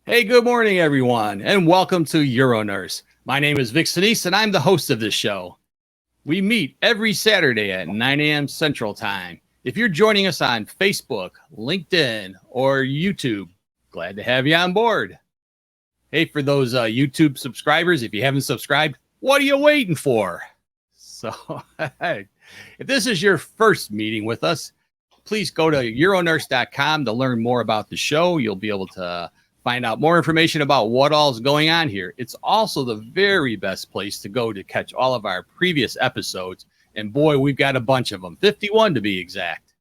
Hey, good morning, everyone, and welcome to UroNurse. My name is Vic Sinise, and I'm the host of this show. We meet every Saturday at 9 a.m. Central Time. If you're joining us on Facebook, LinkedIn, or YouTube, glad to have you on board. Hey, for those YouTube subscribers, if you haven't subscribed, what are you waiting for? So, if this is your first meeting with us, please go to uronurse.com to learn more about the show. You'll be able to find out more information about what all is going on here. It's also the very best place to go to catch all of our previous episodes. And boy, we've got a bunch of them, 51 to be exact.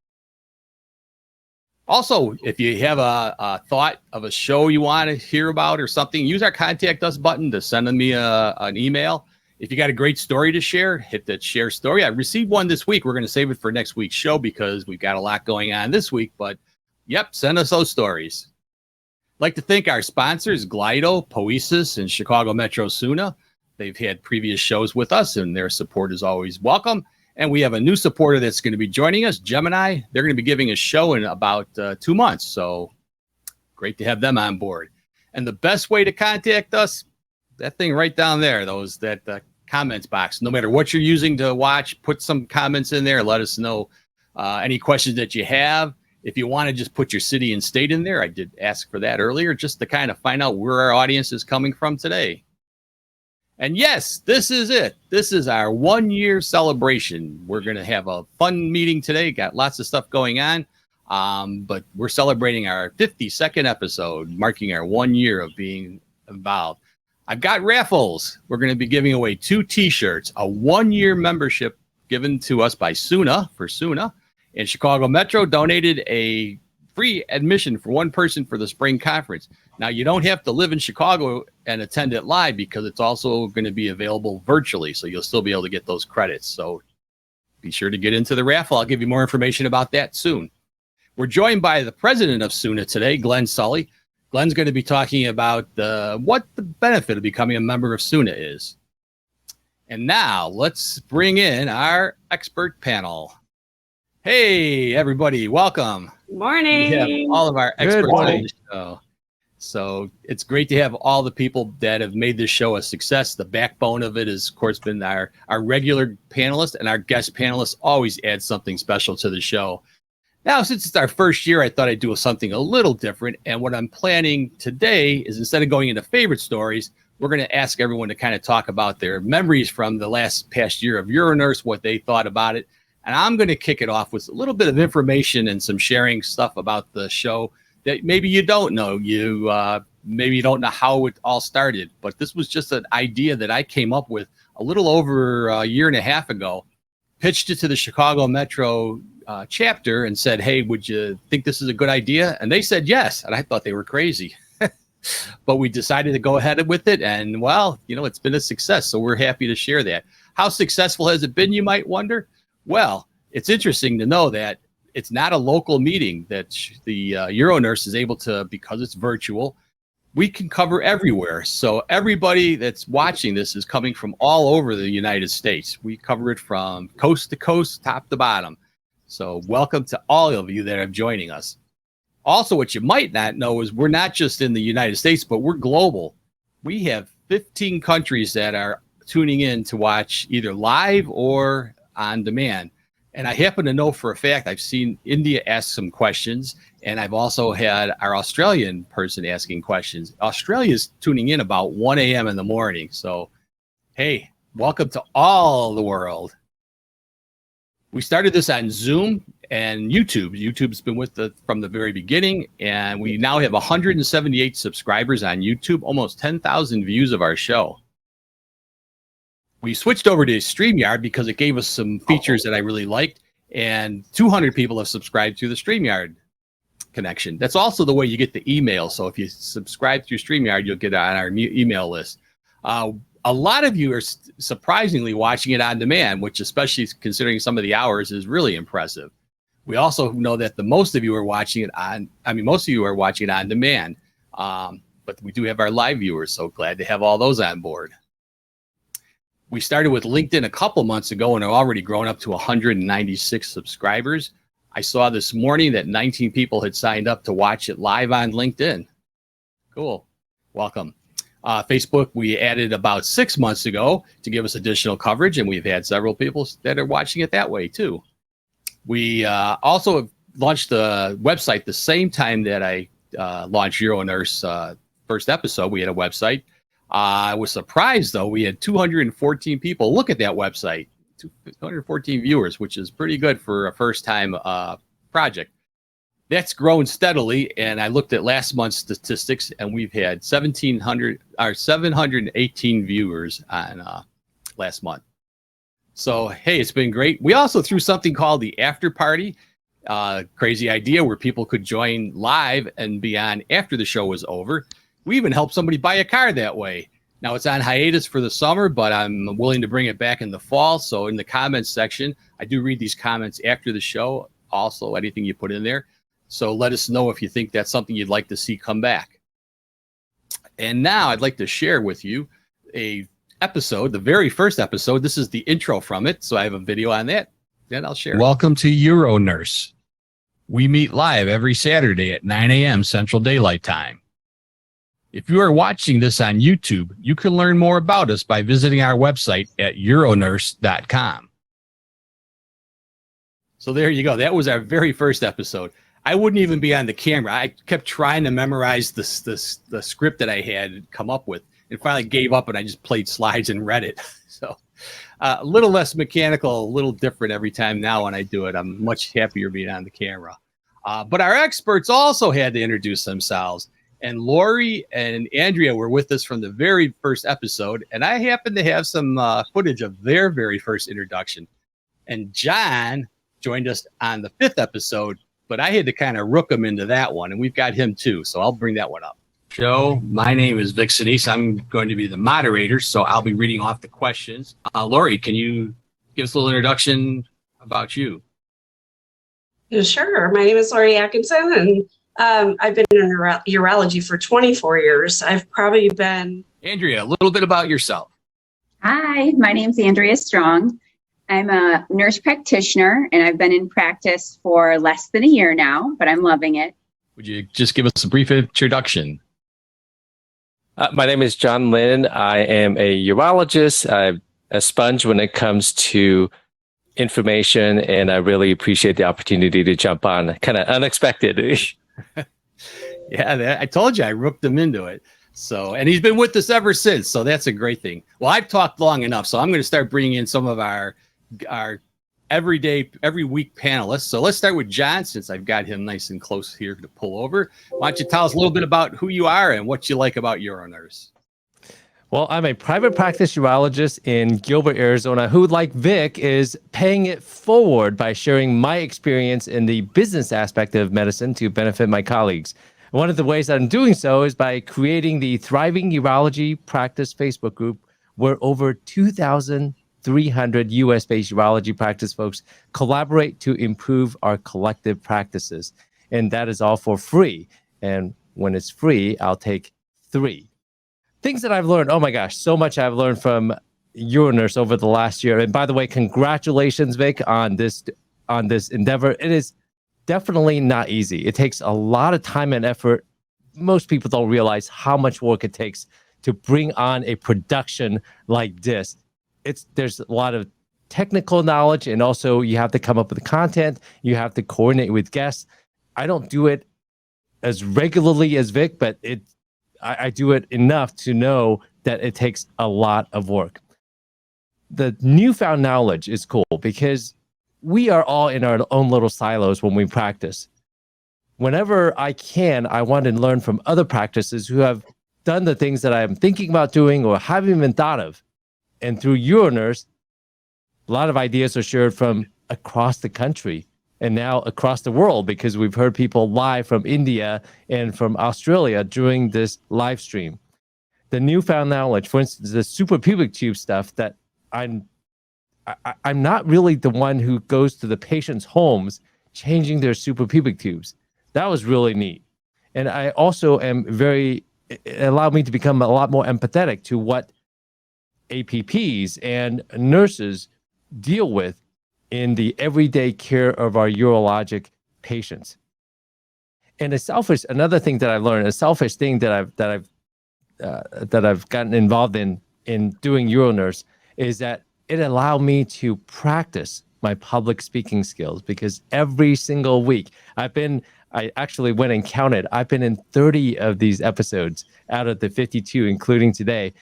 Also, if you have a thought of a show you want to hear about or something, use our contact us button to send me an email. If you got a great story to share, hit that share story. I received one this week. We're going to save it for next week's show because we've got a lot going on this week. But yep, send us those stories. I'd like to thank our sponsors, Glido, Poesis, and Chicago Metro Suna. They've had previous shows with us, and their support is always welcome. And we have a new supporter that's going to be joining us, Gemini. They're going to be giving a show in about 2 months, so great to have them on board. And the best way to contact us, that thing right down there, that comments box. No matter what you're using to watch, put some comments in there. Let us know any questions that you have. If you want to just put your city and state in there, I did ask for that earlier, just to kind of find out where our audience is coming from today. And yes, this is it. This is our 1 year celebration. We're going to have a fun meeting today. Got lots of stuff going on, but we're celebrating our 52nd episode, marking our 1 year of being involved. I've got raffles. We're going to be giving away 2 T-shirts, a 1 year membership given to us by Suna. And Chicago Metro donated a free admission for one person for the spring conference. Now, you don't have to live in Chicago and attend it live because it's also going to be available virtually. So you'll still be able to get those credits. So be sure to get into the raffle. I'll give you more information about that soon. We're joined by the president of Suna today, Glenn Sully. Glenn's going to be talking about what the benefit of becoming a member of Suna is. And now let's bring in our expert panel. Hey, everybody, welcome. Morning. We have all of our experts on the show. So it's great to have all the people that have made this show a success. The backbone of it has, of course, been our regular panelists, and our guest panelists always add something special to the show. Now, since it's our first year, I thought I'd do something a little different. And what I'm planning today is, instead of going into favorite stories, we're going to ask everyone to kind of talk about their memories from the past year of UroNurse, what they thought about it. And I'm going to kick it off with a little bit of information and some sharing stuff about the show that maybe you don't know. Maybe you don't know how it all started, but this was just an idea that I came up with a little over a year and a half ago, pitched it to the Chicago Metro chapter and said, hey, would you think this is a good idea? And they said yes. And I thought they were crazy. But we decided to go ahead with it. And well, it's been a success. So we're happy to share that. How successful has it been, you might wonder? Well, it's interesting to know that it's not a local meeting that the UroNurse is able to, because it's virtual, we can cover everywhere. So everybody that's watching this is coming from all over the United States. We cover it from coast to coast, top to bottom. So welcome to all of you that are joining us. Also, what you might not know is we're not just in the United States, but we're global. We have 15 countries that are tuning in to watch either live or on demand. And I happen to know for a fact, I've seen India ask some questions, and I've also had our Australian person asking questions. Australia's tuning in about 1 a.m. in the morning. So, hey, welcome to all the world. We started this on Zoom and YouTube. YouTube's been with us from the very beginning, and we now have 178 subscribers on YouTube, almost 10,000 views of our show. We switched over to StreamYard because it gave us some features that I really liked, and 200 people have subscribed to the StreamYard connection. That's also the way you get the email. So if you subscribe through StreamYard, you'll get on our email list. A lot of you are surprisingly watching it on demand, which, especially considering some of the hours, is really impressive. We also know that most of you are watching it on demand. But we do have our live viewers, so glad to have all those on board. We started with LinkedIn a couple months ago and are already grown up to 196 subscribers. I saw this morning that 19 people had signed up to watch it live on LinkedIn. Cool. Welcome. Facebook, we added about 6 months ago to give us additional coverage, and we've had several people that are watching it that way too. We also launched the website the same time that I launched UroNurse first episode. We had a website. I was surprised, though. We had 214 people look at that website, 214 viewers, which is pretty good for a first-time project. That's grown steadily, and I looked at last month's statistics, and we've had 718 viewers on last month. So, hey, it's been great. We also threw something called the After Party. Crazy idea where people could join live and be on after the show was over. We even helped somebody buy a car that way. Now it's on hiatus for the summer, but I'm willing to bring it back in the fall. So in the comments section, I do read these comments after the show. Also, anything you put in there. So let us know if you think that's something you'd like to see come back. And now I'd like to share with you a episode, the very first episode. This is the intro from it. So I have a video on that. Then I'll share. Welcome to UroNurse. We meet live every Saturday at 9 a.m. Central Daylight Time. If you are watching this on YouTube, you can learn more about us by visiting our website at uronurse.com. So there you go. That was our very first episode. I wouldn't even be on the camera. I kept trying to memorize the script that I had come up with, and finally gave up, and I just played slides and read it. So a little less mechanical, a little different every time now when I do it. I'm much happier being on the camera. But our experts also had to introduce themselves. And Laurie and Andrea were with us from the very first episode, and I happen to have some footage of their very first introduction. And John joined us on the 5th episode, but I had to kind of rook him into that one, and we've got him too, so I'll bring that one up. Joe, my name is Vic Sinise. I'm going to be the moderator, so I'll be reading off the questions. Laurie, can you give us a little introduction about you? Sure. My name is Laurie Atkinson, and I've been in urology for 24 years. I've probably been... Andrea, a little bit about yourself. Hi, my name's Andrea Strong. I'm a nurse practitioner, and I've been in practice for less than a year now, but I'm loving it. Would you just give us a brief introduction? My name is John Lynn. I am a urologist. I'm a sponge when it comes to information, and I really appreciate the opportunity to jump on, kind of unexpected. Yeah, I told you I rooked him into it. So, and he's been with us ever since. So that's a great thing. Well, I've talked long enough, so I'm going to start bringing in some of our every week panelists. So let's start with John, since I've got him nice and close here to pull over. Why don't you tell us a little bit about who you are and what you like about UroNurse? Well, I'm a private practice urologist in Gilbert, Arizona, who, like Vic, is paying it forward by sharing my experience in the business aspect of medicine to benefit my colleagues. One of the ways that I'm doing so is by creating the Thriving Urology Practice Facebook group, where over 2,300 US-based urology practice folks collaborate to improve our collective practices. And that is all for free. And when it's free, I'll take 3. Things that I've learned, oh my gosh, so much I've learned from UroNurse over the last year. And by the way, congratulations, Vic, on this endeavor. It is definitely not easy. It takes a lot of time and effort. Most people don't realize how much work it takes to bring on a production like this. There's a lot of technical knowledge, and also you have to come up with the content. You have to coordinate with guests. I don't do it as regularly as Vic, but I do it enough to know that it takes a lot of work. The newfound knowledge is cool because we are all in our own little silos when we practice. Whenever I can, I want to learn from other practices who have done the things that I'm thinking about doing or haven't even thought of. And through UroNurse, a lot of ideas are shared from across the country and now across the world, because we've heard people live from India and from Australia during this live stream. The newfound knowledge, for instance, the suprapubic tube stuff, that I'm not really the one who goes to the patient's homes changing their suprapubic tubes. That was really neat. And I also am it allowed me to become a lot more empathetic to what APPs and nurses deal with in the everyday care of our urologic patients. And another thing that I learned, a selfish thing that I've that I've gotten involved in doing Euronurse is that it allowed me to practice my public speaking skills, because every single week I actually went and counted. I've been in 30 of these episodes out of the 52, including today.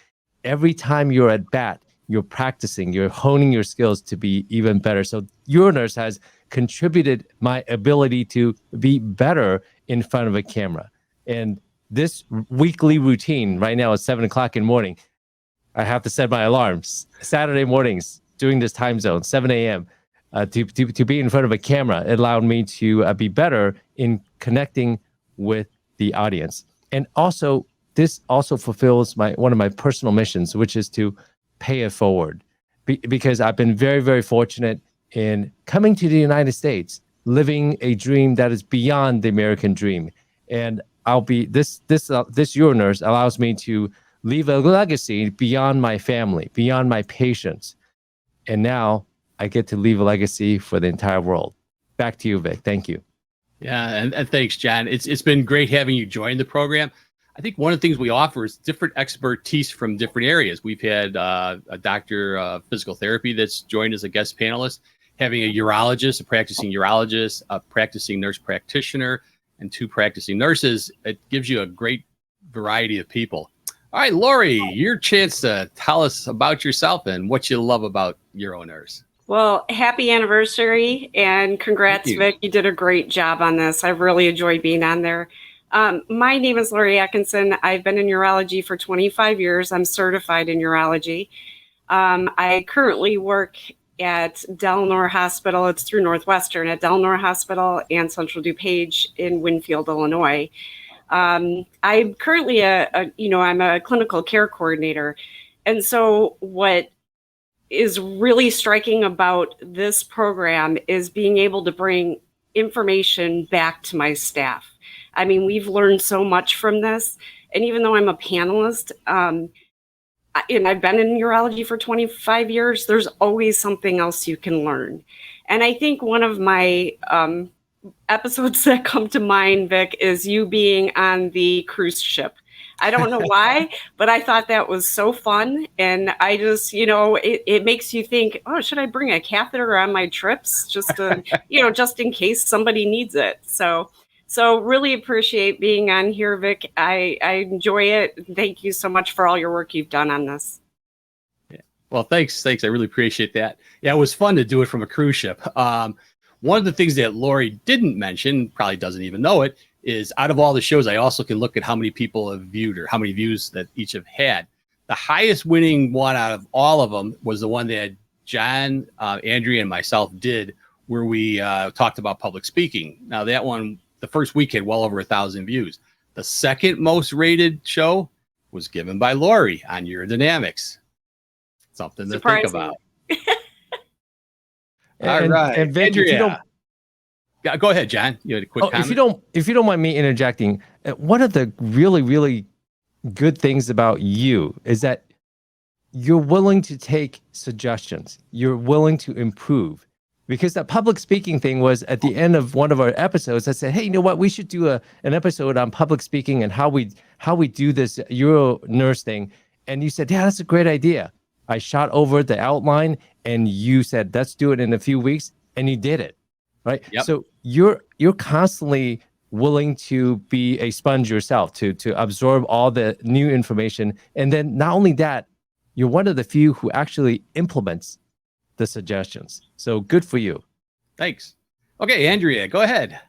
Every time you're at bat, you're practicing, you're honing your skills to be even better. So Euronurse has contributed my ability to be better in front of a camera. And this weekly routine right now at 7 o'clock in the morning, I have to set my alarms Saturday mornings during this time zone, 7 a.m. To be in front of a camera. It allowed me to be better in connecting with the audience. And also, this also fulfills one of my personal missions, which is to pay it forward. Because I've been very, very fortunate in coming to the United States, living a dream that is beyond the American dream. And this Euronurse allows me to leave a legacy beyond my family, beyond my patients. And now I get to leave a legacy for the entire world. Back to you, Vic. Thank you. Yeah, and thanks, John. It's been great having you join the program. I think one of the things we offer is different expertise from different areas. We've had a doctor of physical therapy that's joined as a guest panelist, having a urologist, a practicing urologist, a practicing nurse practitioner, and 2 practicing nurses. It gives you a great variety of people. All right, Laurie, your chance to tell us about yourself and what you love about Euronurse. Well, happy anniversary and congrats, Vic. You did a great job on this. I really enjoyed being on there. My name is Laurie Atkinson. I've been in urology for 25 years. I'm certified in urology. I currently work at Delnor Hospital. It's through Northwestern at Delnor Hospital and Central DuPage in Winfield, Illinois. I'm currently I'm a clinical care coordinator. And so what is really striking about this program is being able to bring information back to my staff. I mean, we've learned so much from this. And even though I'm a panelist, and I've been in urology for 25 years, there's always something else you can learn. And I think one of my episodes that come to mind, Vic, is you being on the cruise ship. I don't know why, but I thought that was so fun. And I just, it makes you think, oh, should I bring a catheter on my trips just to, just in case somebody needs it. So really appreciate being on here, Vic. I enjoy it. Thank you so much for all your work you've done on this. Yeah. Well, thanks. I really appreciate that. Yeah, it was fun to do it from a cruise ship. One of the things that Laurie didn't mention, probably doesn't even know it, is out of all the shows, I also can look at how many people have viewed or how many views that each have had. The highest winning one out of all of them was the one that John, Andrea, and myself did, where we talked about public speaking. Now that one, the first week had well over 1,000 views. The second most rated show was given by Laurie on urodynamics. Something to think about. All right, and Vic, Andrea. Yeah, go ahead, John. You had a quick comment. If you don't mind me interjecting, one of the really, really good things about you is that you're willing to take suggestions. You're willing to improve. Because that public speaking thing was at the end of one of our episodes. I said, hey, you know what? We should do an episode on public speaking and how we do this Euronurse thing. And you said, yeah, that's a great idea. I shot over the outline and you said, let's do it in a few weeks. And you did it. Right. Yep. So you're constantly willing to be a sponge yourself to absorb all the new information. And then not only that, you're one of the few who actually implements the suggestions. So good for you. Thanks. Okay, Andrea, go ahead.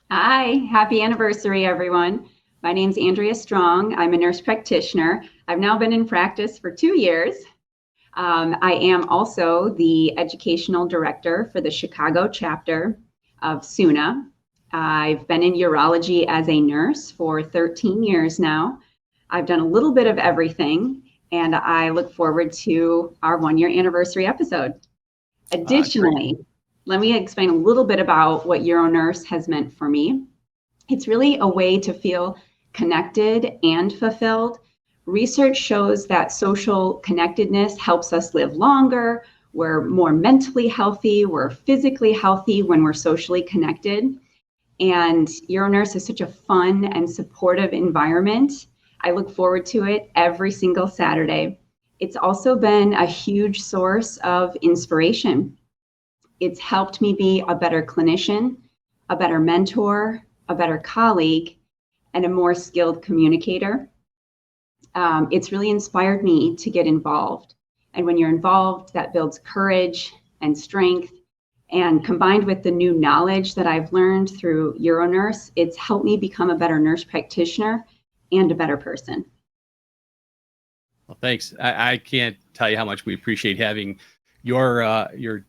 Hi, happy anniversary, everyone. My name's Andrea Strong. I'm a nurse practitioner. I've now been in practice for 2 years. I am also the educational director for the Chicago chapter of SUNA. I've been in urology as a nurse for 13 years now. I've done a little bit of everything, and I look forward to our 1-year anniversary episode. Additionally, let me explain a little bit about what Euronurse has meant for me. It's really a way to feel connected and fulfilled. Research shows that social connectedness helps us live longer. We're more mentally healthy. We're physically healthy when we're socially connected. And Euronurse is such a fun and supportive environment. I look forward to it every single Saturday. It's also been a huge source of inspiration. It's helped me be a better clinician, a better mentor, a better colleague, and a more skilled communicator. It's really inspired me to get involved. And when you're involved, that builds courage and strength. And combined with the new knowledge that I've learned through UroNurse, it's helped me become a better nurse practitioner and a better person. Well, thanks. I can't tell you how much we appreciate having your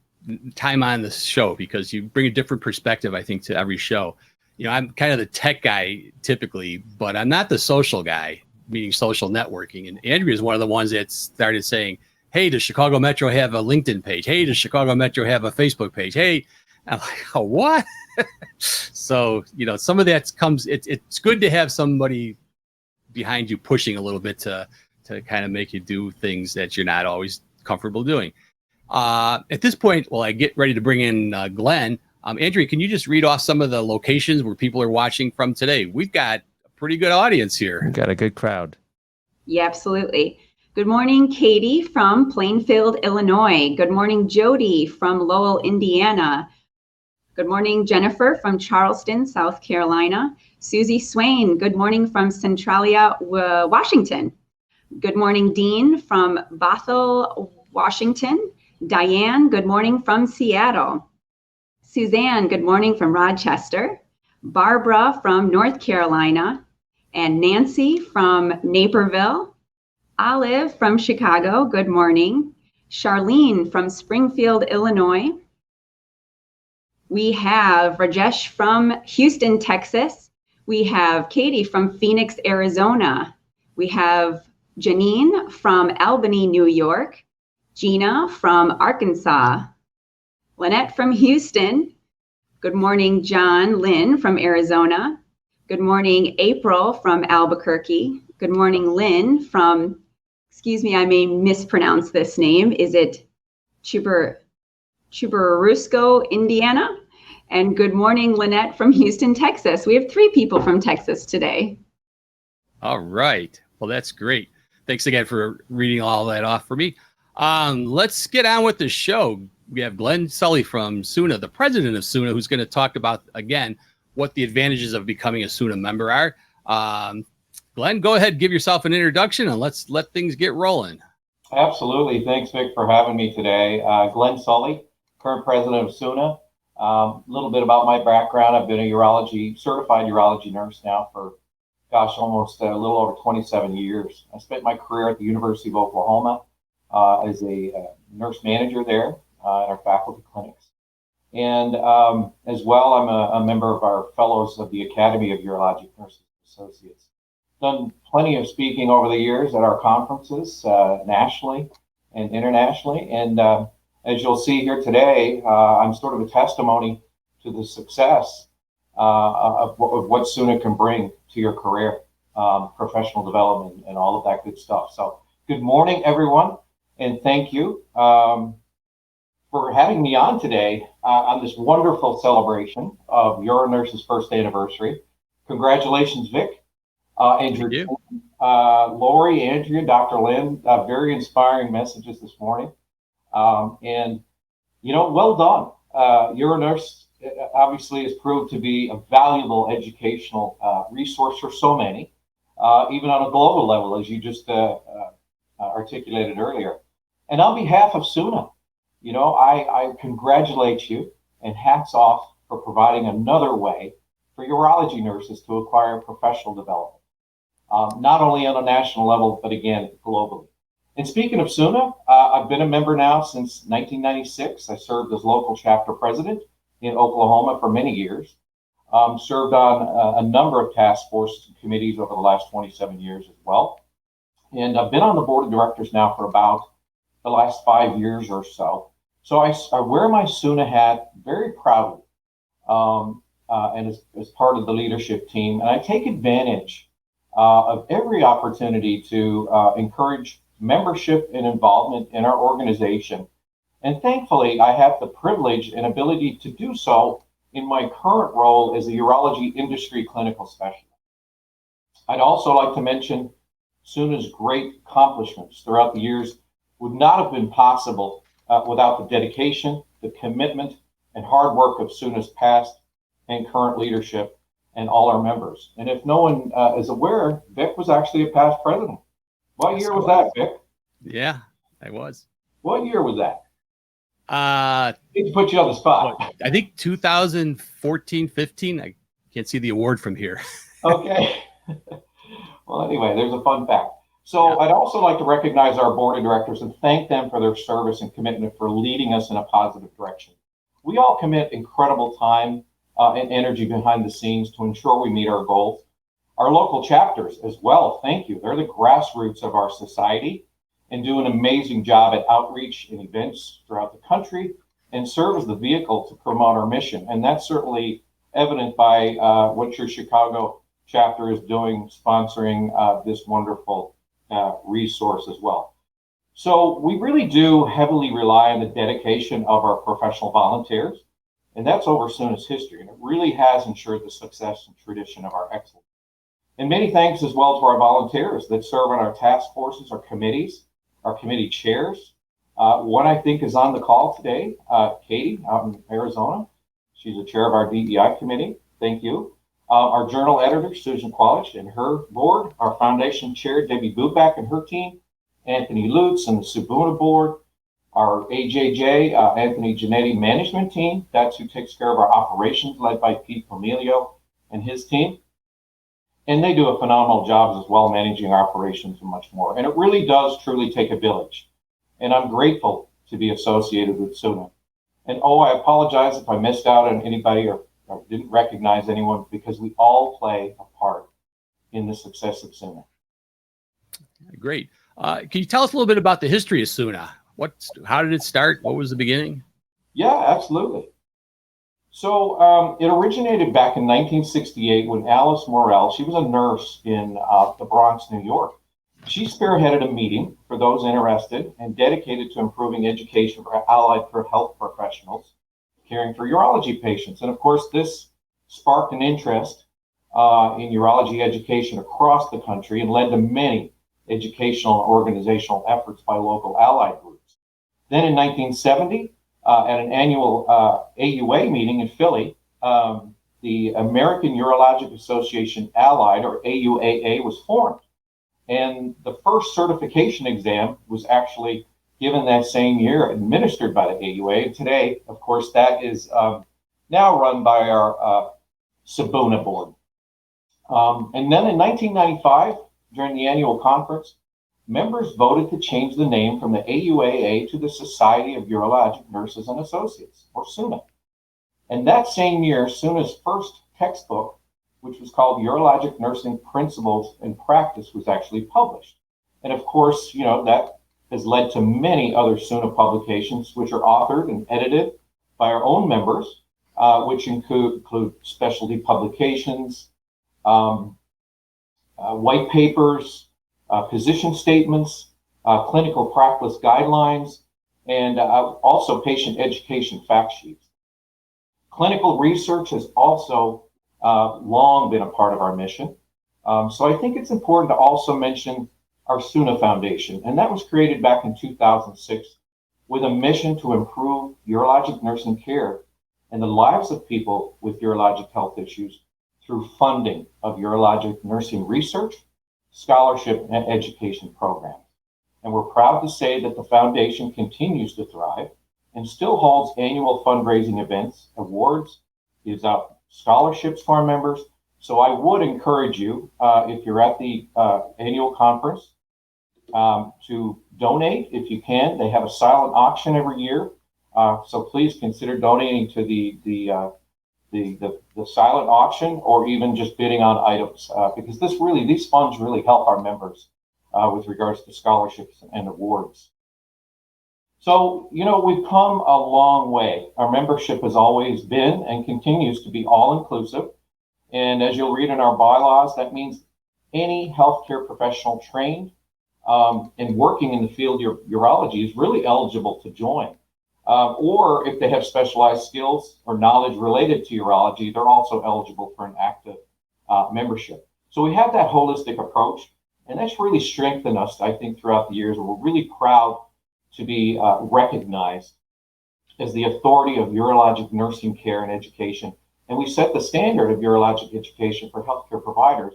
time on this show, because you bring a different perspective, I think, to every show. You know, I'm kind of the tech guy typically, but I'm not the social guy, meaning social networking. And Andrea is one of the ones that started saying, hey, does Chicago Metro have a LinkedIn page? Hey, does Chicago Metro have a Facebook page? Hey, I'm like, oh, what? So, you know, some of that comes, it's good to have somebody behind you pushing a little bit to kind of make you do things that you're not always comfortable doing. At this point, while I get ready to bring in Glenn, Andrea, can you just read off some of the locations where people are watching from today? We've got a pretty good audience here. We've got a good crowd. Yeah, absolutely. Good morning, Katie from Plainfield, Illinois. Good morning, Jody from Lowell, Indiana. Good morning, Jennifer from Charleston, South Carolina. Susie Swain, good morning from Centralia, Washington. Good morning, Dean from Bothell, Washington. Diane, good morning from Seattle. Suzanne, good morning from Rochester. Barbara from North Carolina. And Nancy from Naperville. Olive from Chicago, good morning. Charlene from Springfield, Illinois. We have Rajesh from Houston, Texas. We have Katie from Phoenix, Arizona. We have Janine from Albany, New York. Gina from Arkansas. Lynette from Houston. Good morning, John Lynn from Arizona. Good morning, April from Albuquerque. Good morning, Lynn from, excuse me, I may mispronounce this name. Is it Churubusco, Indiana? And good morning, Lynette from Houston, Texas. We have 3 people from Texas today. All right. Well, that's great. Thanks again for reading all that off for me. Let's get on with the show. We have Glenn Sully from SUNA, the president of SUNA, who's going to talk about, again, what the advantages of becoming a SUNA member are. Glenn, go ahead, give yourself an introduction, and let's let things get rolling. Absolutely. Thanks, Vic, for having me today. Glenn Sully, current president of SUNA. A little bit about my background. I've been a certified urology nurse now for, almost a little over 27 years. I spent my career at the University of Oklahoma as a nurse manager there in our faculty clinics. And as well, I'm a member of our fellows of the Academy of Urologic Nurses Associates. Done plenty of speaking over the years at our conferences, nationally and internationally. And as you'll see here today, I'm sort of a testimony to the success of what SUNA can bring to your career, professional development, and all of that good stuff. So good morning, everyone, and thank you for having me on today on this wonderful celebration of UroNurse's first anniversary. Congratulations, Vic. Andrea, Laurie, Andrea, Dr. Lynn, very inspiring messages this morning. And, you know, well done. UroNurse obviously has proved to be a valuable educational resource for so many, even on a global level, as you just articulated earlier. And on behalf of SUNA, you know, I congratulate you and hats off for providing another way for urology nurses to acquire professional development. Not only on a national level, but again, globally. And speaking of SUNA, I've been a member now since 1996. I served as local chapter president in Oklahoma for many years. Served on a number of task force committees over the last 27 years as well. And I've been on the board of directors now for about the last 5 years or so. So I wear my SUNA hat very proudly and as part of the leadership team. And I take advantage of every opportunity to encourage membership and involvement in our organization. And thankfully, I have the privilege and ability to do so in my current role as a urology industry clinical specialist. I'd also like to mention SUNA's great accomplishments throughout the years would not have been possible without the dedication, the commitment, and hard work of SUNA's past and current leadership and all our members. And if no one is aware, Vic was actually a past president. What year was that, Vic? Yeah, I was. What year was that? I need to put you on the spot. I think 2014, 15. I can't see the award from here. Okay. Well, anyway, there's a fun fact. So I'd also like to recognize our board of directors and thank them for their service and commitment for leading us in a positive direction. We all commit incredible time and energy behind the scenes to ensure we meet our goals. Our local chapters as well, thank you. They're the grassroots of our society and do an amazing job at outreach and events throughout the country and serve as the vehicle to promote our mission. And that's certainly evident by what your Chicago chapter is doing, sponsoring this wonderful resource as well. So we really do heavily rely on the dedication of our professional volunteers, and that's over SUNA's history, and it really has ensured the success and tradition of our excellence. And many thanks as well to our volunteers that serve on our task forces, our committees, our committee chairs. One I think is on the call today, Katie out in Arizona. She's the chair of our DEI committee. Thank you. Our journal editor, Susan Qualich, and her board, our foundation chair, Debbie Bubak and her team, Anthony Lutz and the Subuna board, our AJJ, Anthony Giannetti management team. That's who takes care of our operations, led by Pete Pomilio and his team. And they do a phenomenal job as well, managing our operations and much more. And it really does truly take a village. And I'm grateful to be associated with SUNA. And I apologize if I missed out on anybody or didn't recognize anyone, because we all play a part in the success of SUNA. Great. Can you tell us a little bit about the history of SUNA? How did it start? What was the beginning? Yeah, absolutely. So it originated back in 1968 when Alice Morrell, she was a nurse in the Bronx, New York. She spearheaded a meeting for those interested and dedicated to improving education for allied health professionals caring for urology patients. And of course, this sparked an interest in urology education across the country and led to many educational and organizational efforts by local allied groups. Then in 1970, at an annual AUA meeting in Philly, the American Urologic Association Allied, or AUAA, was formed. And the first certification exam was actually given that same year, administered by the AUA. And today, of course, that is now run by our Subuna board. And then in 1995, during the annual conference, members voted to change the name from the AUAA to the Society of Urologic Nurses and Associates, or SUNA. And that same year, SUNA's first textbook, which was called Urologic Nursing Principles and Practice, was actually published. And of course, that has led to many other SUNA publications, which are authored and edited by our own members, which include specialty publications, white papers, position statements, clinical practice guidelines, and also patient education fact sheets. Clinical research has also long been a part of our mission. So I think it's important to also mention our SUNA Foundation, and that was created back in 2006 with a mission to improve urologic nursing care and the lives of people with urologic health issues through funding of urologic nursing research, scholarship, and education programs. And we're proud to say that the foundation continues to thrive and still holds annual fundraising events, awards, gives out scholarships for our members. So I would encourage you, if you're at the annual conference, to donate if you can. They have a silent auction every year. So please consider donating to the silent auction, or even just bidding on items, because these funds really help our members with regards to scholarships and awards. So, we've come a long way. Our membership has always been and continues to be all-inclusive. And as you'll read in our bylaws, that means any healthcare professional trained and working in the field of urology is really eligible to join. Or if they have specialized skills or knowledge related to urology, they're also eligible for an active membership. So we have that holistic approach, And that's really strengthened us, I think, throughout the years. And we're really proud to be recognized as the authority of urologic nursing care and education. And we set the standard of urologic education for healthcare providers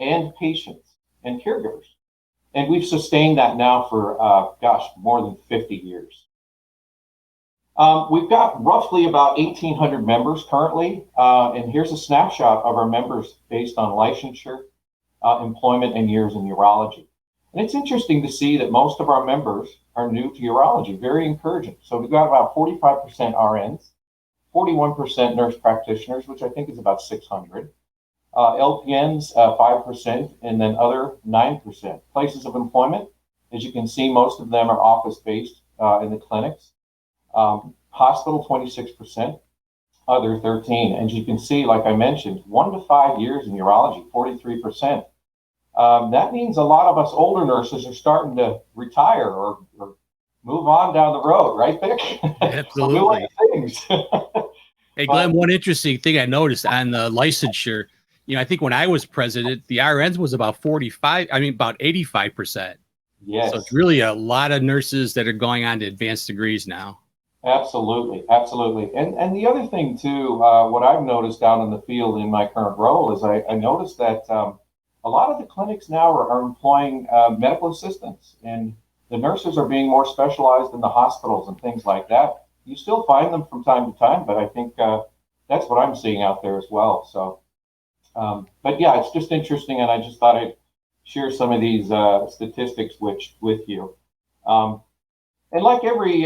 and patients and caregivers. And we've sustained that now for, more than 50 years. We've got roughly about 1,800 members currently. And here's a snapshot of our members based on licensure, employment, and years in urology. And it's interesting to see that most of our members are new to urology, very encouraging. So we've got about 45% RNs, 41% nurse practitioners, which I think is about 600, LPNs, 5%, and then other 9%. Places of employment, as you can see, most of them are office-based in the clinics. Hospital, 26%, other 13. And you can see, like I mentioned, 1 to 5 years in urology, 43%. That means a lot of us older nurses are starting to retire or move on down the road, right, Vic? Absolutely. Things. Hey, Glenn, one interesting thing I noticed on the licensure, I think when I was president, the RNs was about 85%. Yes. So it's really a lot of nurses that are going on to advanced degrees now. Absolutely. And the other thing, too, what I've noticed out in the field in my current role is I noticed that a lot of the clinics now are employing medical assistants, and the nurses are being more specialized in the hospitals and things like that. You still find them from time to time, but I think that's what I'm seeing out there as well. So, but yeah, it's just interesting, and I just thought I'd share some of these statistics with you. And like every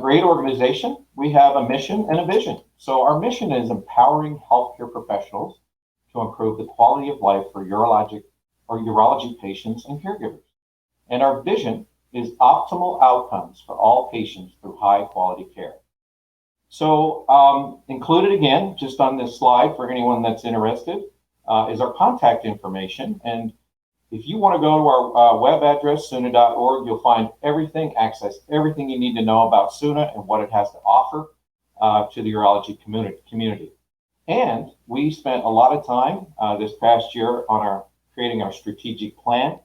great organization, we have a mission and a vision. So our mission is empowering healthcare professionals to improve the quality of life for urology patients and caregivers. And our vision is optimal outcomes for all patients through high quality care. So included again, just on this slide for anyone that's interested, is our contact information. And if you want to go to our web address, SUNA.org, you'll find access everything you need to know about SUNA and what it has to offer to the urology community. And we spent a lot of time this past year on creating our strategic plan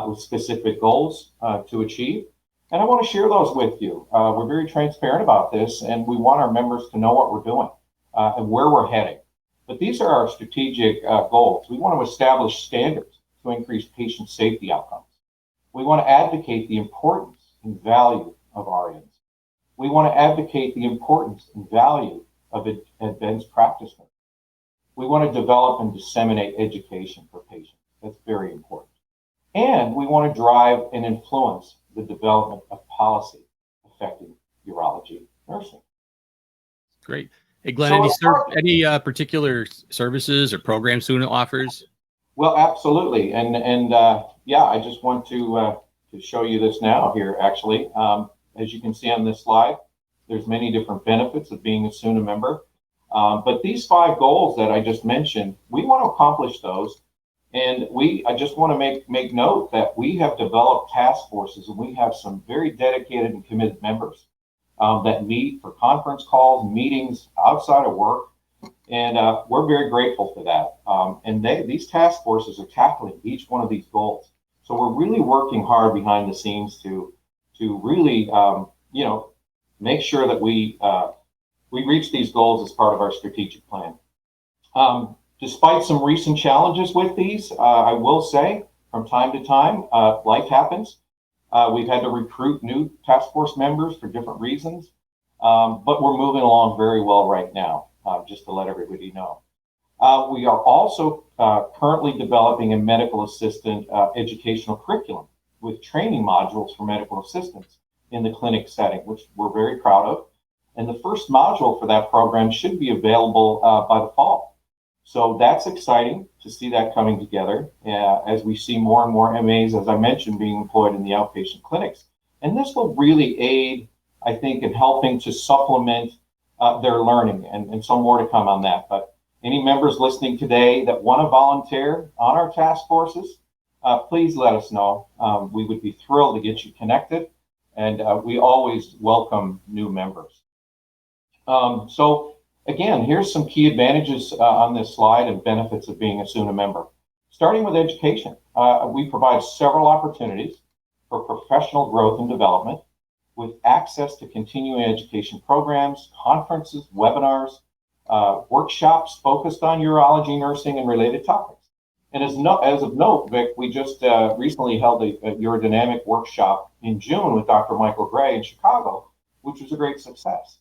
with specific goals to achieve. And I want to share those with you. We're very transparent about this, and we want our members to know what we're doing and where we're heading. But these are our strategic goals. We want to establish standards to increase patient safety outcomes. We want to advocate the importance and value of RNs. We want to advocate the importance and value of advanced practice nurses. We want to develop and disseminate education for patients. That's very important. And we want to drive and influence the development of policy affecting urology nursing. Great. Hey, Glenn, So any particular services or programs SUNA offers? Well, absolutely. And yeah, I just want to show you this now here, actually. As you can see on this slide, there's many different benefits of being a SUNA member. But these 5 goals that I just mentioned, we want to accomplish those. And I just want to make note that we have developed task forces, and we have some very dedicated and committed members that meet for conference calls, meetings outside of work. And we're very grateful for that. And these task forces are tackling each one of these goals. So we're really working hard behind the scenes to really, make sure that we reach these goals as part of our strategic plan. Despite some recent challenges with these, I will say from time to time, life happens. We've had to recruit new task force members for different reasons, but we're moving along very well right now, just to let everybody know. We are also currently developing a medical assistant educational curriculum with training modules for medical assistants in the clinic setting, which we're very proud of. And the first module for that program should be available by the fall. So that's exciting to see that coming together as we see more and more MAs, as I mentioned, being employed in the outpatient clinics. And this will really aid, I think, in helping to supplement their learning, and some more to come on that. But any members listening today that want to volunteer on our task forces, please let us know. We would be thrilled to get you connected, and we always welcome new members. So again, here's some key advantages on this slide and benefits of being a SUNA member. Starting with education, we provide several opportunities for professional growth and development with access to continuing education programs, conferences, webinars, workshops focused on urology, nursing, and related topics. And as of note, Vic, we just recently held a urodynamic workshop in June with Dr. Michael Gray in Chicago, which was a great success.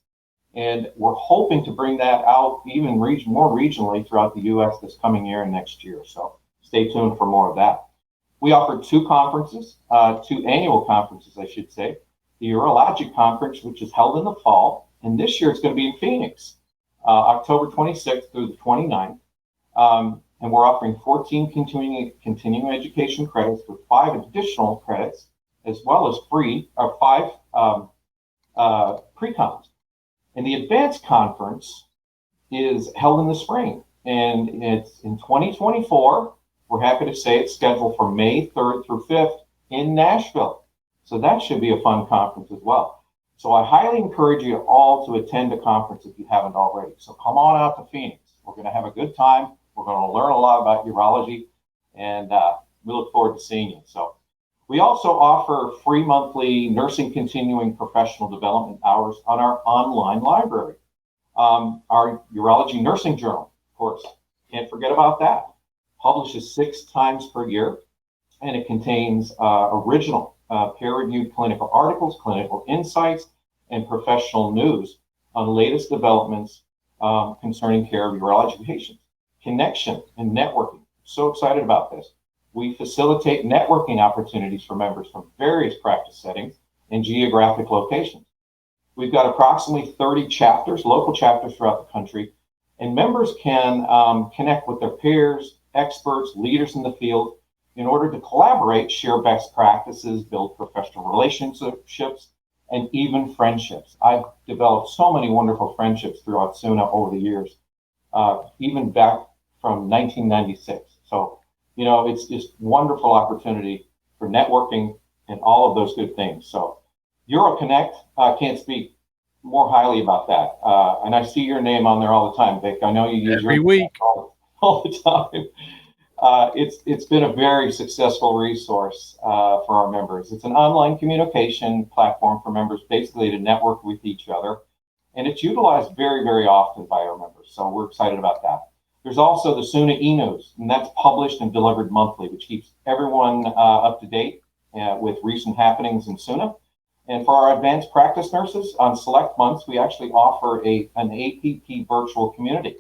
And we're hoping to bring that out even more regionally throughout the U.S. this coming year and next year. So stay tuned for more of that. We offer two annual conferences, I should say. The Urologic Conference, which is held in the fall, and this year it's going to be in Phoenix, October 26th through the 29th. And we're offering 14 continuing education credits with 5 additional credits, as well as 5 pre-cons. And the Advanced Conference is held in the spring, and it's in 2024. We're happy to say it's scheduled for May 3rd through 5th in Nashville. So that should be a fun conference as well. So I highly encourage you all to attend the conference if you haven't already. So come on out to Phoenix. We're going to have a good time. We're going to learn a lot about urology, and we look forward to seeing you. So we also offer free monthly nursing continuing professional development hours on our online library. Our Urology Nursing Journal, of course, can't forget about that. Publishes 6 times per year, and it contains original peer-reviewed clinical articles, clinical insights, and professional news on latest developments concerning care of urology patients. Connection and networking. So excited about this. We facilitate networking opportunities for members from various practice settings and geographic locations. We've got approximately 30 chapters, local chapters throughout the country, and members can connect with their peers, experts, leaders in the field in order to collaborate, share best practices, build professional relationships, and even friendships. I've developed so many wonderful friendships throughout SUNA over the years, even back from 1996. So, it's just wonderful opportunity for networking and all of those good things. So EuroConnect, can't speak more highly about that. And I see your name on there all the time, Vic. I know you use every week all the time. It's been a very successful resource for our members. It's an online communication platform for members basically to network with each other. And it's utilized very, very often by our members. So we're excited about that. There's also the SUNA e-news, and that's published and delivered monthly, which keeps everyone up to date with recent happenings in SUNA. And for our advanced practice nurses, on select months, we actually offer an APP virtual community,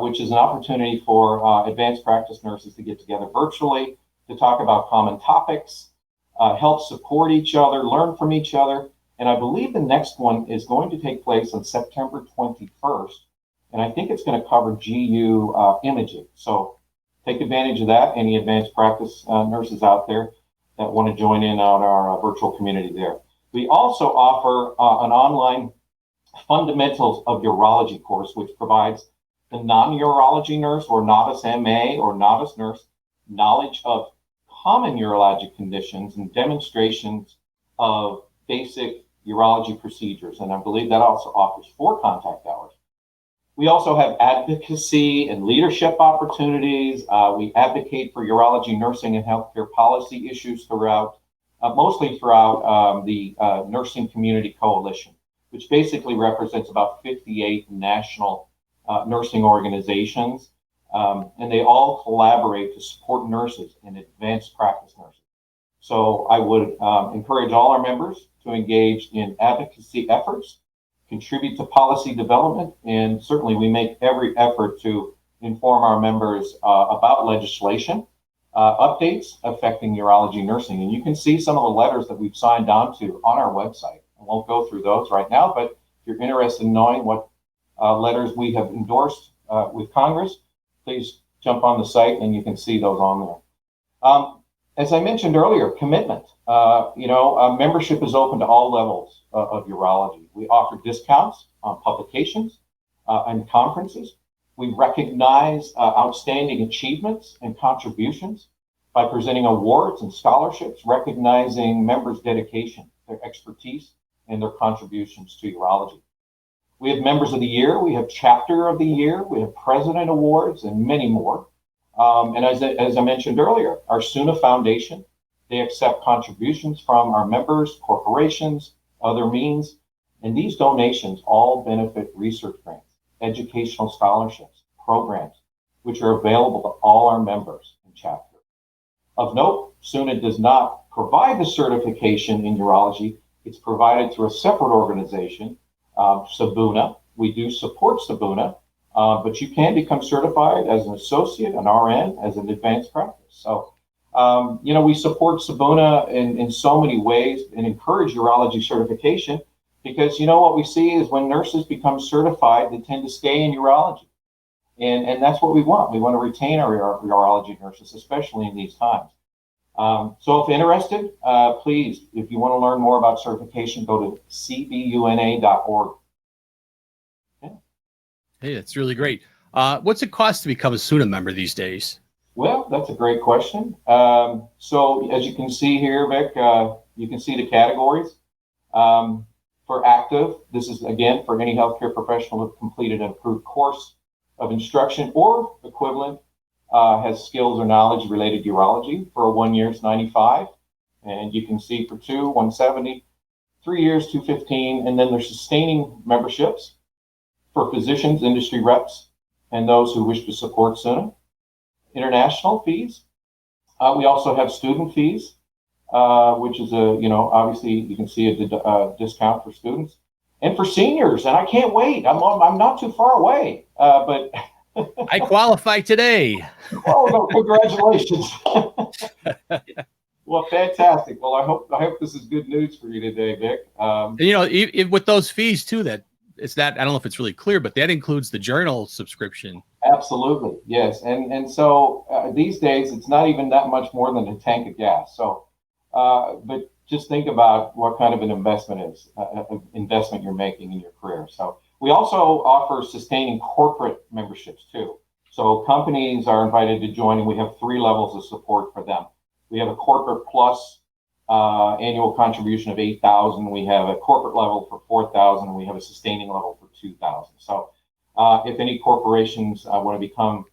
which is an opportunity for advanced practice nurses to get together virtually to talk about common topics, help support each other, learn from each other. And I believe the next one is going to take place on September 21st. And I think it's going to cover GU imaging. So take advantage of that, any advanced practice nurses out there that want to join in on our virtual community there. We also offer an online Fundamentals of Urology course, which provides the non-urology nurse or novice MA or novice nurse knowledge of common urologic conditions and demonstrations of basic urology procedures. And I believe that also offers 4 contact hours. We also have advocacy and leadership opportunities. We advocate for urology, nursing, and healthcare policy issues throughout, mostly throughout the Nursing Community Coalition, which basically represents about 58 national nursing organizations. And they all collaborate to support nurses and advanced practice nurses. So I would encourage all our members to engage in advocacy efforts, contribute to policy development, and certainly we make every effort to inform our members about legislation, updates affecting urology nursing. And you can see some of the letters that we've signed on to on our website. I won't go through those right now, but if you're interested in knowing what letters we have endorsed with Congress, please jump on the site and you can see those on there. As I mentioned earlier, commitment. Membership is open to all levels of urology. We offer discounts on publications and conferences. We recognize outstanding achievements and contributions by presenting awards and scholarships, recognizing members' dedication, their expertise, and their contributions to urology. We have Members of the Year, we have Chapter of the Year, we have President Awards, and many more. And as I mentioned earlier, our SUNA Foundation, they accept contributions from our members, corporations, other means, and these donations all benefit research grants, educational scholarships, programs, which are available to all our members in chapter. Of note, SUNA does not provide the certification in urology. It's provided through a separate organization, Sabuna. We do support Sabuna, but you can become certified as an associate, an RN, as an advanced practice. So, we support Sabuna in so many ways and encourage urology certification because, what we see is when nurses become certified, they tend to stay in urology. And that's what we want. We want to retain our urology nurses, especially in these times. So if interested, please, if you want to learn more about certification, go to cbuna.org. Hey, that's really great. What's it cost to become a SUNA member these days? Well, that's a great question. So as you can see here, Vic, you can see the categories. For active, this is, again, for any healthcare professional who have completed an approved course of instruction or equivalent, has skills or knowledge related to urology. For 1 year, it's $95. And you can see for 2, $170, 3 years, $215. And then there's sustaining memberships for physicians, industry reps, and those who wish to support SUNA. International fees. We also have student fees, which is obviously you can see a discount for students and for seniors. And I can't wait. I'm not too far away, but I qualify today. Oh, no, congratulations. Well, fantastic. Well, I hope this is good news for you today, Vic. With those fees too, that it's that, I don't know if it's really clear, but that includes the journal subscription. Absolutely. Yes. And so these days it's not even that much more than a tank of gas. So, but just think about what kind of an investment you're making in your career. So we also offer sustaining corporate memberships too. So companies are invited to join, and we have 3 levels of support for them. We have a corporate plus annual contribution of $8,000. We have a corporate level for $4,000, and we have a sustaining level for $2,000. So if any corporations want to become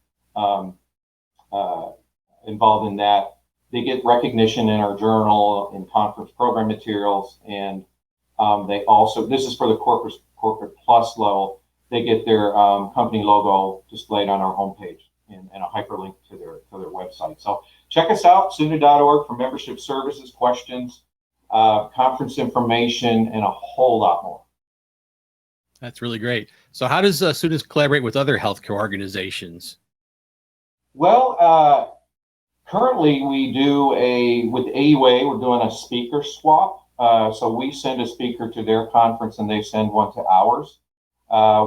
involved in that, they get recognition in our journal, in conference program materials, and they also, this is for the corporate plus level, they get their company logo displayed on our homepage and a hyperlink to their website. So check us out, SUNA.org, for membership services, questions, conference information, and a whole lot more. That's really great. So how does SUNA collaborate with other healthcare organizations? Well, currently we do with AUA, we're doing a speaker swap. So we send a speaker to their conference and they send one to ours.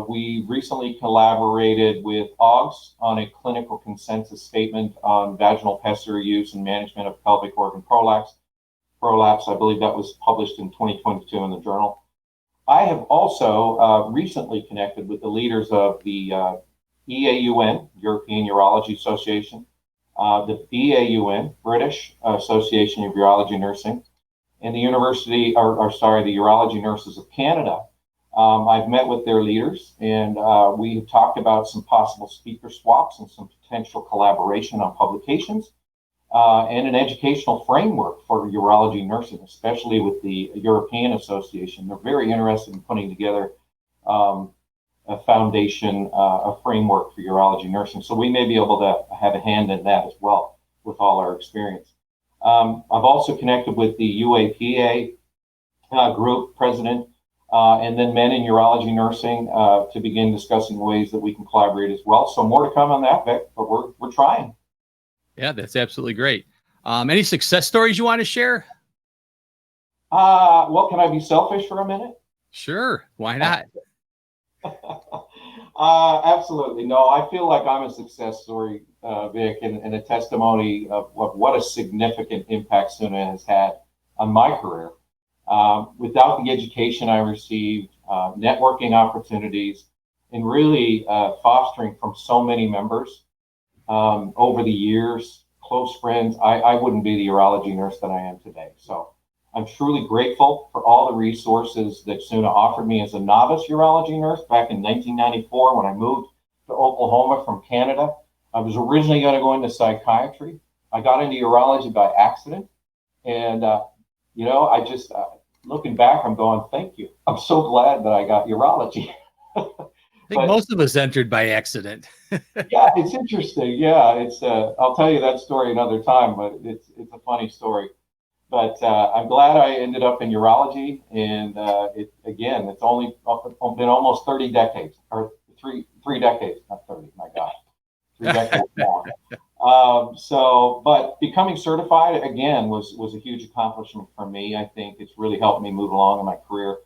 We recently collaborated with AUGS on a clinical consensus statement on vaginal pessary use and management of pelvic organ prolapse. I believe that was published in 2022 in the journal. I have also recently connected with the leaders of the EAUN, European Urology Association, the BAUN, British Association of Urology Nursing, and the the Urology Nurses of Canada. I've met with their leaders, and we have talked about some possible speaker swaps and some potential collaboration on publications and an educational framework for urology nursing, especially with the European Association. They're very interested in putting together a foundation, a framework for urology nursing. So we may be able to have a hand in that as well with all our experience. I've also connected with the UAPA group president, and then Men in Urology Nursing to begin discussing ways that we can collaborate as well. So more to come on that, Vic, but we're trying. Yeah, that's absolutely great. Any success stories you want to share? Well, can I be selfish for a minute? Sure, why not? Absolutely. No, I feel like I'm a success story, Vic, and a testimony of what a significant impact SUNA has had on my career. Without the education I received, networking opportunities, and really fostering from so many members over the years, close friends, I wouldn't be the urology nurse that I am today. So I'm truly grateful for all the resources that SUNA offered me as a novice urology nurse back in 1994 when I moved to Oklahoma from Canada. I was originally going to go into psychiatry. I got into urology by accident. And, I just, looking back, I'm going, thank you. I'm so glad that I got urology. I think most of us entered by accident. Yeah, it's interesting. Yeah, I'll tell you that story another time, but it's a funny story. But I'm glad I ended up in urology, and it's only been almost 30 decades, or three decades, not 30. My God, 3 decades more. But becoming certified again was a huge accomplishment for me. I think it's really helped me move along in my career.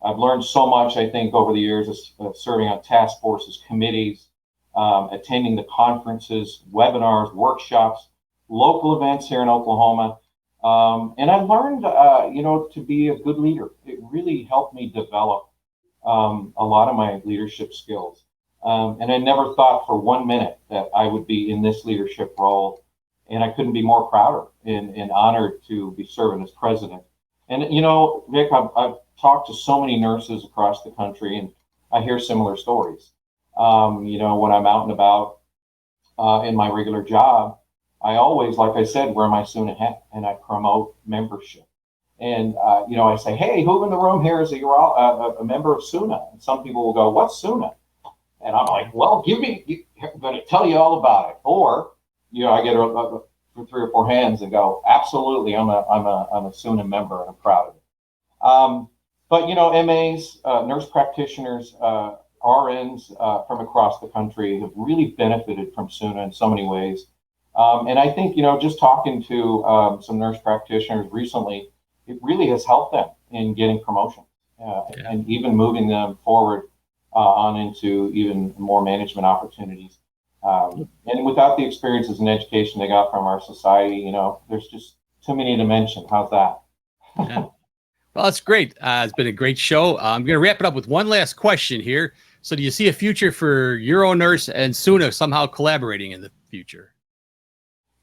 I've learned so much, I think, over the years of serving on task forces, committees, attending the conferences, webinars, workshops, local events here in Oklahoma. And I learned, to be a good leader. It really helped me develop a lot of my leadership skills. And I never thought for 1 minute that I would be in this leadership role. And I couldn't be more prouder and honored to be serving as president. And, Vic, I've talked to so many nurses across the country, and I hear similar stories. When I'm out and about in my regular job, I always, like I said, wear my SUNA hat and I promote membership. And, I say, hey, who in the room here is a member of SUNA? And some people will go, what's SUNA? And I'm like, well, I'm going to tell you all about it. Or, I get 3 or 4 hands and go, absolutely, I'm a SUNA member and I'm proud of it. But, MAs, nurse practitioners, RNs from across the country have really benefited from SUNA in so many ways. And I think, just talking to some nurse practitioners recently, it really has helped them in getting promotion and even moving them forward on into even more management opportunities. And without the experiences and education they got from our society, there's just too many to mention. How's that? Yeah. Well, that's great. It's been a great show. I'm going to wrap it up with one last question here. So do you see a future for UroNurse and SUNA somehow collaborating in the future?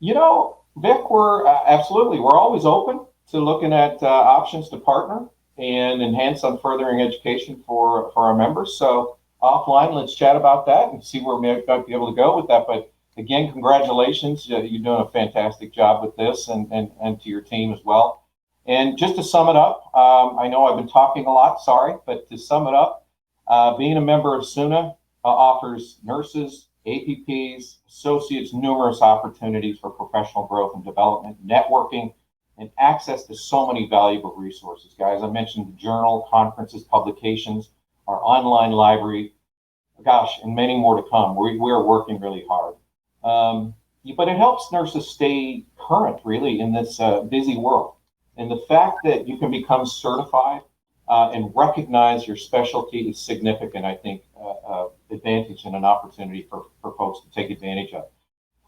Vic, we're always open to looking at options to partner and enhance on furthering education for our members. So offline, let's chat about that and see where we might be able to go with that. But again, congratulations. You're doing a fantastic job with this and to your team as well. And just to sum it up, I know I've been talking a lot, sorry, but to sum it up, being a member of SUNA offers nurses, APPs, associates, numerous opportunities for professional growth and development, networking, and access to so many valuable resources. Guys, I mentioned the journal, conferences, publications, our online library, and many more to come. We're working really hard. But it helps nurses stay current, really, in this busy world. And the fact that you can become certified and recognize your specialty is significant, I think, advantage and an opportunity for folks to take advantage of.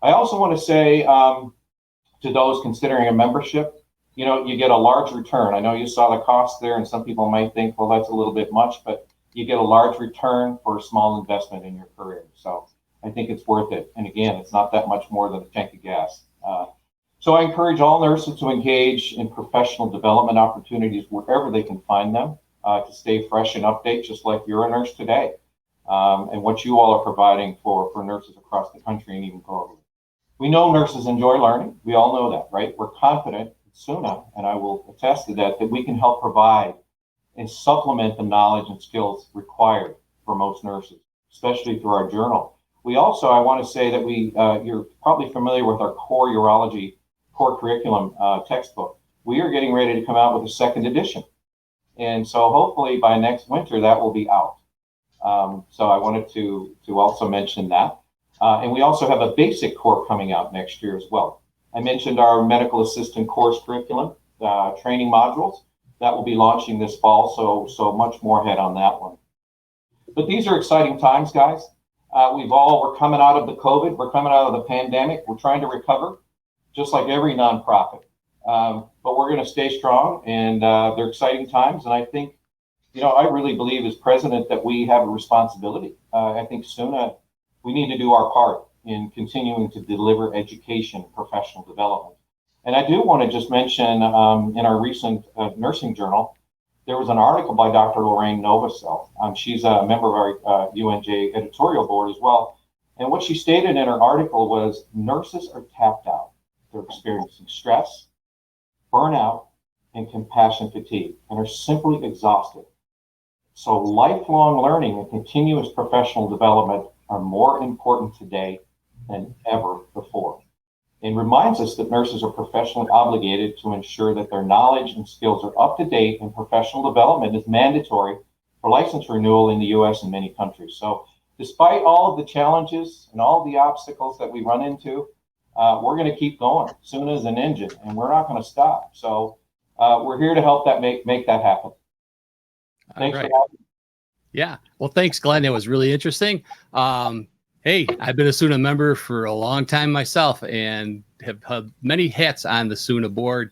I also want to say to those considering a membership, you get a large return. I know you saw the cost there, and some people might think, well, that's a little bit much, but you get a large return for a small investment in your career. So I think it's worth it. And again, it's not that much more than a tank of gas. So I encourage all nurses to engage in professional development opportunities wherever they can find them to stay fresh and update, just like you're a nurse today, and what you all are providing for nurses across the country and even globally. We know nurses enjoy learning. We all know that, right? We're confident at SUNA, and I will attest to that we can help provide and supplement the knowledge and skills required for most nurses, especially through our journal. We also, I want to say that you're probably familiar with our core urology core curriculum textbook. We are getting ready to come out with a 2nd edition. And so hopefully by next winter, that will be out. So I wanted to also mention that. And we also have a basic core coming out next year as well. I mentioned our medical assistant course curriculum, training modules. That will be launching this fall, so much more ahead on that one. But these are exciting times, guys. We're coming out of the COVID, we're coming out of the pandemic, we're trying to recover, just like every nonprofit. But we're going to stay strong, and they're exciting times. And I think, I really believe as president that we have a responsibility. I think SUNA, we need to do our part in continuing to deliver education, professional development. And I do want to just mention in our recent nursing journal, there was an article by Dr. Lorraine Novosel. She's a member of our UNJ editorial board as well. And what she stated in her article was nurses are tapped out. They're experiencing stress, burnout, and compassion fatigue, and are simply exhausted. So lifelong learning and continuous professional development are more important today than ever before. It reminds us that nurses are professionally obligated to ensure that their knowledge and skills are up to date, and professional development is mandatory for license renewal in the US and many countries. So despite all of the challenges and all of the obstacles that we run into, we're going to keep going. SUNA is an engine, and we're not going to stop. So we're here to help that make that happen. Thanks for having me. Yeah. Well, thanks, Glenn. It was really interesting. Hey, I've been a SUNA member for a long time myself and have had many hats on the SUNA board.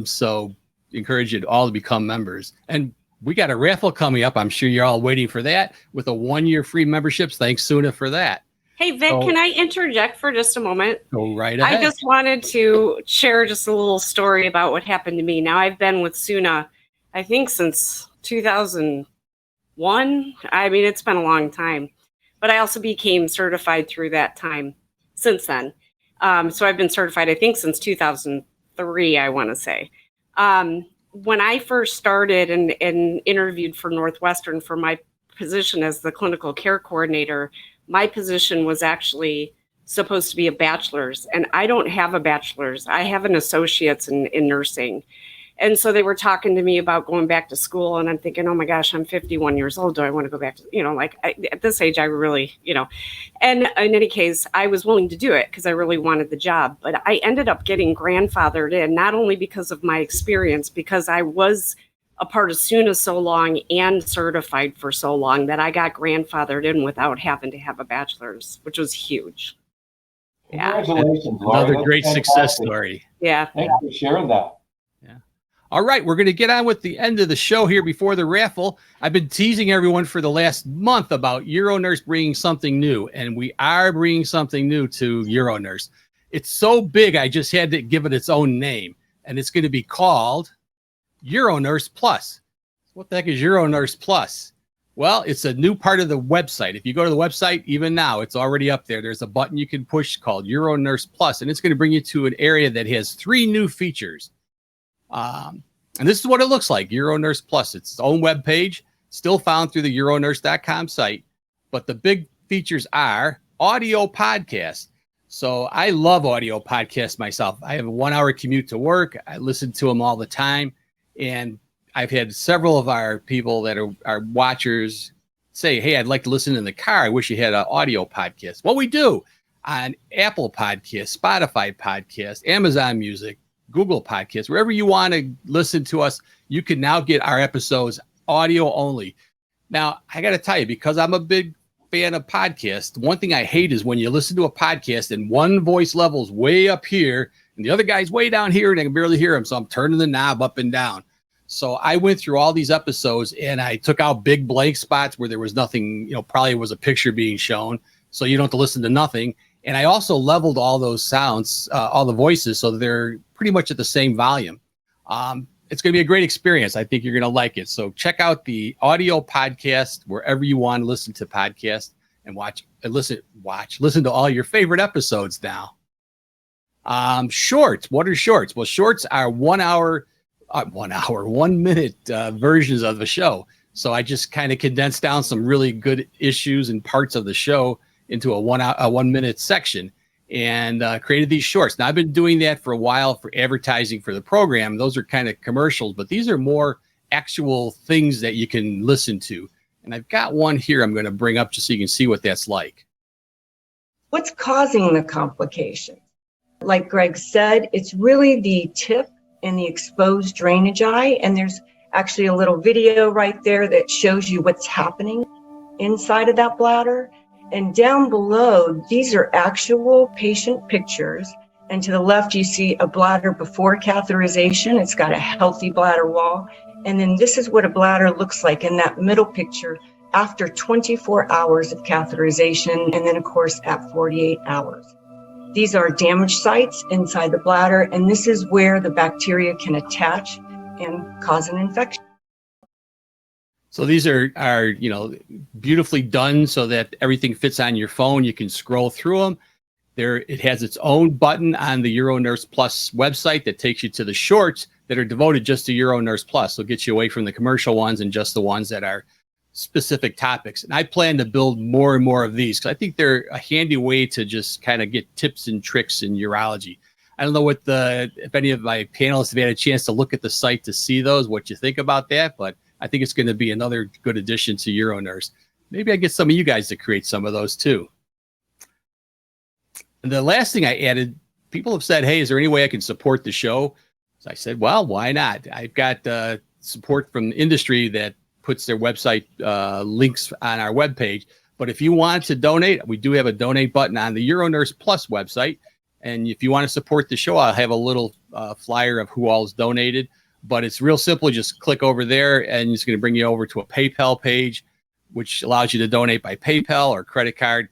So encourage you all to become members. And we got a raffle coming up. I'm sure you're all waiting for that with a 1-year free memberships. Thanks, SUNA, for that. Hey, Vic, can I interject for just a moment? Go right ahead. I just wanted to share just a little story about what happened to me. Now, I've been with SUNA, I think, since 2001. I mean, it's been a long time. But I also became certified through that time since then. So I've been certified, I think, since 2003, I want to say. When I first started and interviewed for Northwestern for my position as the clinical care coordinator, my position was actually supposed to be a bachelor's, and I don't have a bachelor's. I have an associate's in nursing. And so they were talking to me about going back to school, and I'm thinking, oh my gosh, I'm 51 years old. Do I want to go back to, at this age, I really, and in any case, I was willing to do it because I really wanted the job. But I ended up getting grandfathered in, not only because of my experience, because I was a part of SUNA so long and certified for so long that I got grandfathered in without having to have a bachelor's, which was huge. Congratulations, Laurie. Another great success story. Yeah. Thanks for sharing that. All right, we're going to get on with the end of the show here before the raffle. I've been teasing everyone for the last month about UroNurse bringing something new, and we are bringing something new to UroNurse. It's so big, I just had to give it its own name, and it's going to be called UroNurse Plus. What the heck is UroNurse Plus? Well, it's a new part of the website. If you go to the website, even now, it's already up there. There's a button you can push called UroNurse Plus, and it's going to bring you to an area that has 3 new features. And this is what it looks like, UroNurse Plus. It's its own web page, still found through the uronurse.com site. But the big features are audio podcasts. So I love audio podcasts myself. I have a 1-hour commute to work. I listen to them all the time. And I've had several of our people that are watchers say, hey, I'd like to listen in the car. I wish you had an audio podcast. Well, we do on Apple Podcasts, Spotify Podcasts, Amazon Music, Google Podcasts, wherever you want to listen to us, you can now get our episodes audio only. Now, I got to tell you, because I'm a big fan of podcasts, one thing I hate is when you listen to a podcast and one voice level's way up here and the other guy's way down here and I can barely hear him. So I'm turning the knob up and down. So I went through all these episodes and I took out big blank spots where there was nothing, probably was a picture being shown. So you don't have to listen to nothing. And I also leveled all those sounds, all the voices, so they're pretty much at the same volume. It's going to be a great experience. I think you're going to like it. So check out the audio podcast wherever you want to listen to podcasts and listen to all your favorite episodes now. Shorts. What are shorts? Well, shorts are 1 minute versions of the show. So I just kind of condensed down some really good issues and parts of the show into a 1 minute section and created these shorts. Now I've been doing that for a while for advertising for the program. Those are kind of commercials, but these are more actual things that you can listen to. And I've got one here I'm going to bring up just so you can see what that's like. What's causing the complications? Like Greg said, it's really the tip and the exposed drainage eye. And there's actually a little video right there that shows you what's happening inside of that bladder. And down below, these are actual patient pictures. And to the left, you see a bladder before catheterization. It's got a healthy bladder wall. And then this is what a bladder looks like in that middle picture after 24 hours of catheterization. And then, of course, at 48 hours. These are damaged sites inside the bladder. And this is where the bacteria can attach and cause an infection. So these are beautifully done so that everything fits on your phone. You can scroll through them. It has its own button on the UroNurse Plus website that takes you to the shorts that are devoted just to UroNurse Plus. So it gets you away from the commercial ones and just the ones that are specific topics. And I plan to build more and more of these because I think they're a handy way to just kind of get tips and tricks in urology. I don't know if any of my panelists have had a chance to look at the site to see those, what you think about that, but I think it's going to be another good addition to UroNurse. Maybe I get some of you guys to create some of those too. And the last thing I added, people have said, hey, is there any way I can support the show? So I said, well, why not? I've got support from the industry that puts their website links on our webpage. But if you want to donate, we do have a donate button on the UroNurse Plus website. And if you want to support the show, I'll have a little flyer of who all has donated. But it's real simple. Just click over there and it's going to bring you over to a PayPal page, which allows you to donate by PayPal or credit card.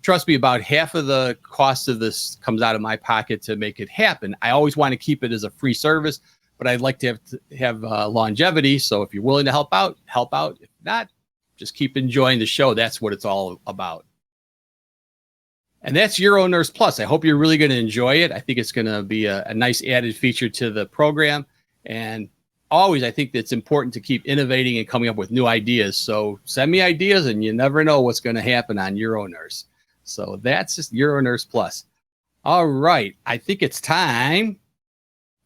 Trust me, about half of the cost of this comes out of my pocket to make it happen. I always want to keep it as a free service, but I'd like to have longevity. So if you're willing to help out, help out. If not, just keep enjoying the show. That's what it's all about. And that's UroNurse Plus. I hope you're really going to enjoy it. I think it's going to be a nice added feature to the program. And always, I think it's important to keep innovating and coming up with new ideas. So send me ideas, and you never know what's going to happen on UroNurse. So that's just UroNurse Plus. All right. I think it's time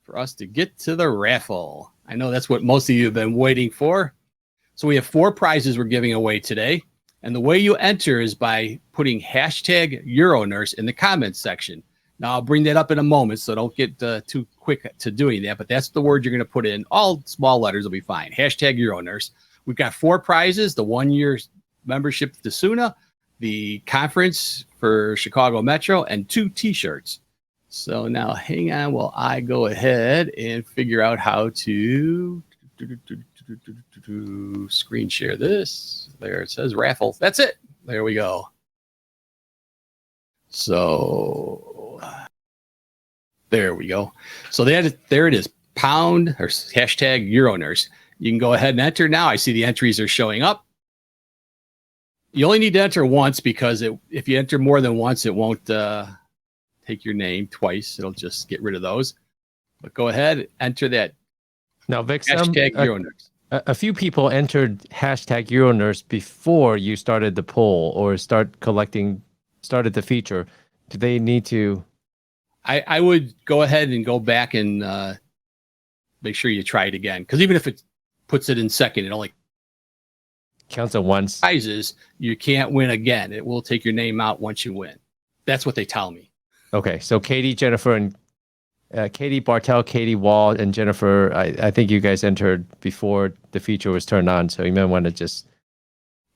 for us to get to the raffle. I know that's what most of you have been waiting for. So we have 4 prizes we're giving away today. And the way you enter is by putting hashtag UroNurse in the comments section. Now, I'll bring that up in a moment, so don't get too quick to doing that. But that's the word you're going to put in. All small letters will be fine. Hashtag UroNurse. We've got 4 prizes: the 1-year membership to SUNA, the conference for Chicago Metro, and 2 T-shirts. So now hang on while I go ahead and figure out how to screen share this. There it says raffle. That's it. There we go. So there we go. So there it is. Pound or hashtag UroNurse. You can go ahead and enter now. I see the entries are showing up. You only need to enter once because if you enter more than once, it won't take your name twice. It'll just get rid of those. But go ahead, enter that. Now, Vic, hashtag UroNurse. A few people entered hashtag UroNurse before you started the poll or started the feature. Do they need to? I would go ahead and go back and make sure you try it again. Because even if it puts it in second, it only counts at once. Prizes, you can't win again. It will take your name out once you win. That's what they tell me. Okay, so Katie, Jennifer, and Katie Bartel, Katie Wall, and Jennifer, I think you guys entered before the feature was turned on, so you might want to just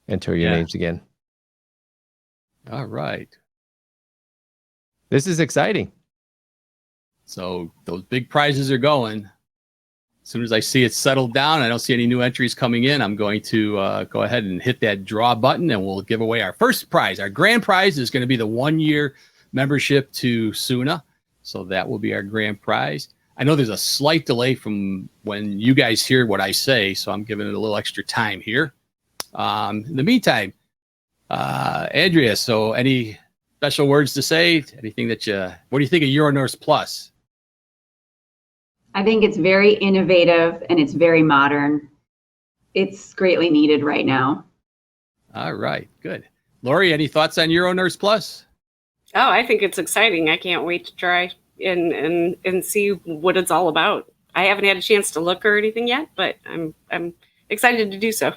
enter your names again. All right. This is exciting. So those big prizes are going. As soon as I see it settled down, I don't see any new entries coming in, I'm going to go ahead and hit that draw button, and we'll give away our first prize. Our grand prize is going to be the 1-year membership to SUNA. So that will be our grand prize. I know there's a slight delay from when you guys hear what I say, so I'm giving it a little extra time here. In the meantime, Andrea, so any special words to say? Anything what do you think of UroNurse Plus? I think it's very innovative and it's very modern. It's greatly needed right now. All right, good. Laurie, any thoughts on UroNurse Plus? Oh, I think it's exciting. I can't wait to try and see what it's all about. I haven't had a chance to look or anything yet, but I'm excited to do so.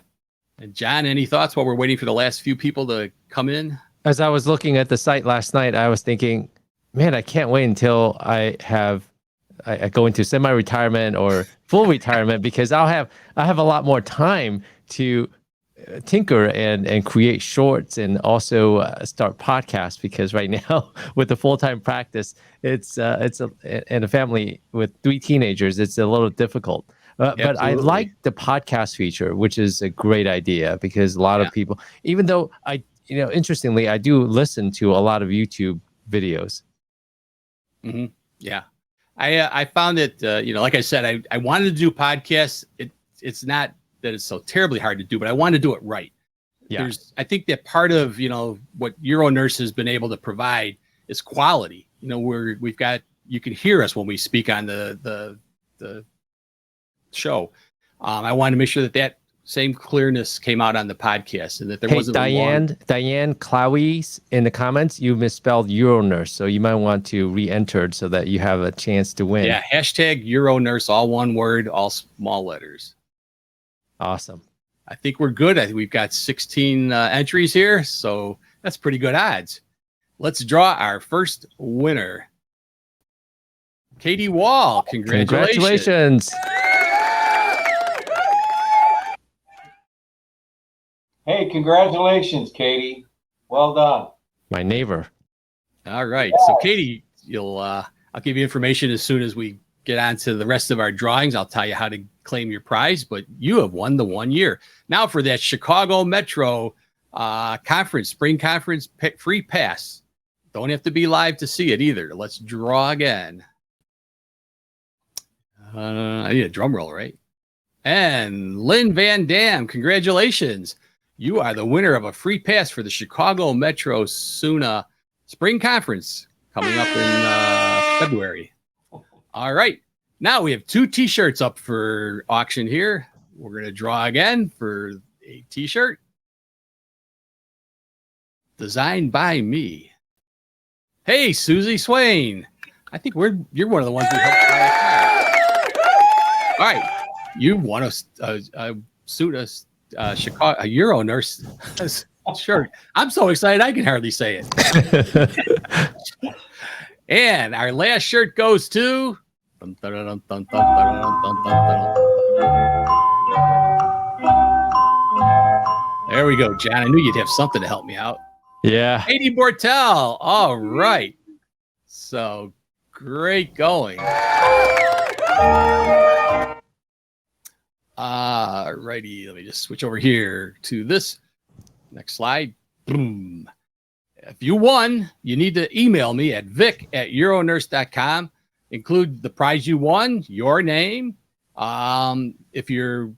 And John, any thoughts while we're waiting for the last few people to come in? As I was looking at the site last night, I was thinking, man, I can't wait until I go into semi-retirement or full retirement because I have a lot more time to tinker and create shorts and also start podcasts, because right now with the full-time practice, it's and a family with 3 teenagers, it's a little difficult. But I like the podcast feature, which is a great idea because a lot of people, even though interestingly, I do listen to a lot of YouTube videos. Mm-hmm. Yeah. I found it, like I said, I wanted to do podcasts. It's not that it's so terribly hard to do, but I want to do it right. Yeah. I think that part of, what UroNurse has been able to provide is quality. We've got, you can hear us when we speak on the show. I wanted to make sure that same clearness came out on the podcast, and that there wasn't Diane Clowies in the comments, you misspelled UroNurse, so you might want to re-enter so that you have a chance to win. Yeah, hashtag UroNurse, all one word, all small letters. Awesome. I think we're good. I think we've got 16 entries here, so that's pretty good odds. Let's draw our first winner. Katie Wall, congratulations. Hey, congratulations, Katie. Well done. My neighbor. All right. So Katie, I'll give you information as soon as we get on to the rest of our drawings. I'll tell you how to claim your prize, but you have won the 1 year. Now for that Chicago Metro conference, spring conference free pass. Don't have to be live to see it either. Let's draw again. I need a drum roll, right? And Lynn Van Dam, congratulations. You are the winner of a free pass for the Chicago Metro SUNA Spring Conference coming up in February. All right. Now we have 2 T-shirts up for auction here. We're going to draw again for a T-shirt designed by me. Hey, Susie Swain. I think you're one of the ones who helped buy a car. All right. You won a SUNA Chicago UroNurse shirt. I'm so excited I can hardly say it. And our last shirt goes to there we go, John. I knew you'd have something to help me out. Yeah. Katie Bortel. All right. So great going. Righty, let me just switch over here to this next slide. Boom. If you won, you need to email me at vic@uronurse.com. Include the prize you won, your name. If you're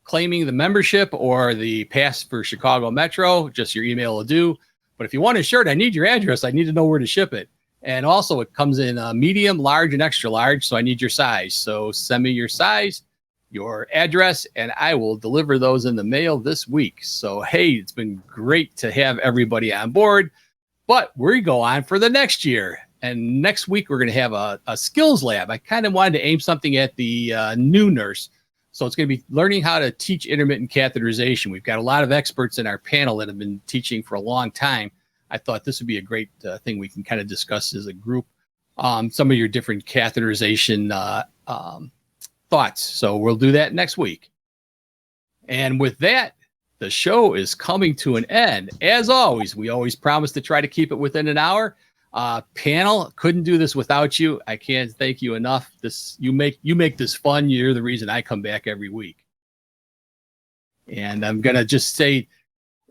claiming the membership or the pass for Chicago Metro, just your email will do. But if you want a shirt, I need your address. I need to know where to ship it. And also it comes in medium, large, and extra large. So I need your size. So send me your size, your address, and I will deliver those in the mail this week. So, hey, it's been great to have everybody on board, but we go on for the next year. And next week, we're going to have a skills lab. I kind of wanted to aim something at the new nurse. So it's going to be learning how to teach intermittent catheterization. We've got a lot of experts in our panel that have been teaching for a long time. I thought this would be a great thing we can kind of discuss as a group. Some of your different catheterization thoughts. So we'll do that next week. And with that, the show is coming to an end. As always, we always promise to try to keep it within an hour. Panel, couldn't do this without you. I can't thank you enough. You make this fun. You're the reason I come back every week. And I'm gonna just say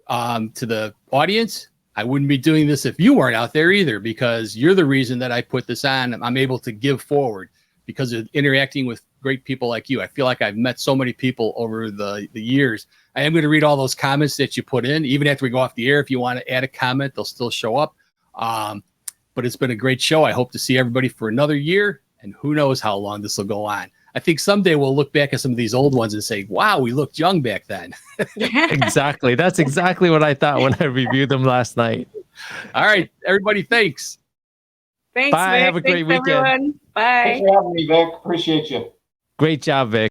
to the audience, I wouldn't be doing this if you weren't out there either, because you're the reason that I put this on. I'm able to give forward because of interacting with great people like you. I feel like I've met so many people over the years. I am going to read all those comments that you put in. Even after we go off the air, if you want to add a comment, they'll still show up. But it's been a great show. I hope to see everybody for another year, and who knows how long this will go on. I think someday we'll look back at some of these old ones and say, wow, we looked young back then. Exactly. That's exactly what I thought when I reviewed them last night. All right, everybody, thanks. Thanks, Bye. Vic. Have a great Thanks, weekend. everyone. Bye. Thanks for having me, Vic. Appreciate you. Great job, Vic.